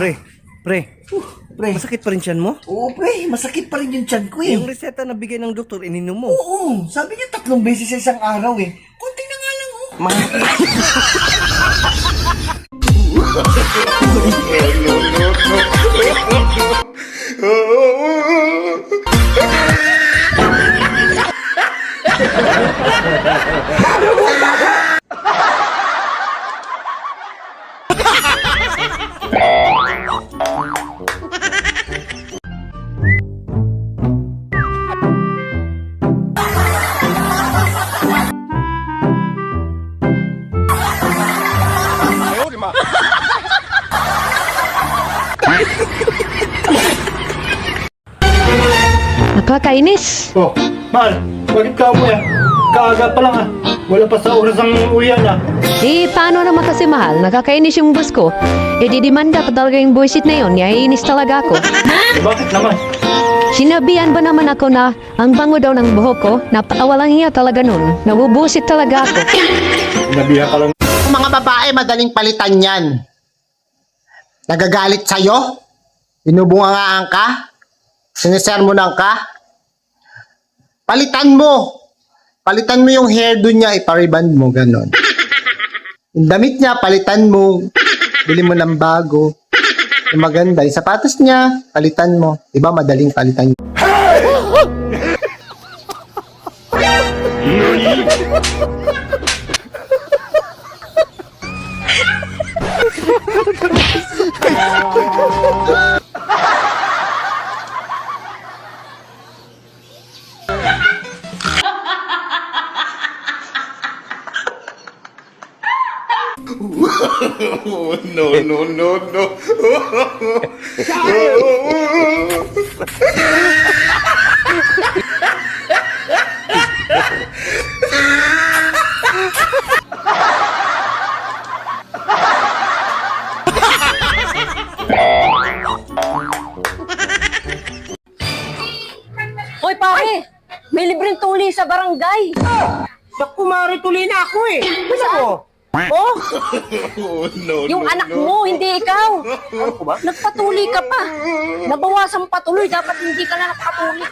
Pre, Pre, masakit pa rin tiyan mo? oo pre, masakit pa rin yung tiyan ko eh. Yung reseta na bigay ng doktor, ininom mo. Oo, sabi niya 3 beses sa isang araw eh. Kunti na nga lang oh. Nakakainis. Oh, mahal, bakit ka mo yan? Kaaga pa lang ah. Wala pa sa oras ang uyan ah. Eh, paano naman kasi mahal? Nakakainis yung boss ko. Eh, didimanda pa talaga yung bullshit na yun. Naiinis talaga ako. Eh, bakit naman? Sinabihan ba naman ako na ang bango daw ng buhok ko? Napatawa lang niya talaga nun. Nabubusit talaga ako. Nabihan ka lang. Ang mga babae, madaling palitan yan. Nagagalit sa'yo? Binubungangaan ka? Sinisermonan ka? Palitan mo! Palitan mo yung hairdo niya, ipariband mo, ganon. Yung damit niya, palitan mo. Bili mo ng bago. Yung maganda, yung sapatos niya, palitan mo. Diba madaling palitan? Hoy pare, may libreng tuli sa barangay. Naku, Mari, tuloy na ako eh. Ano ko? Oh, yung anak mo, hindi ikaw. Ano ko ba? Nagpatuli ka pa. Nabawasan patuloy, dapat hindi ka na nakapatuli.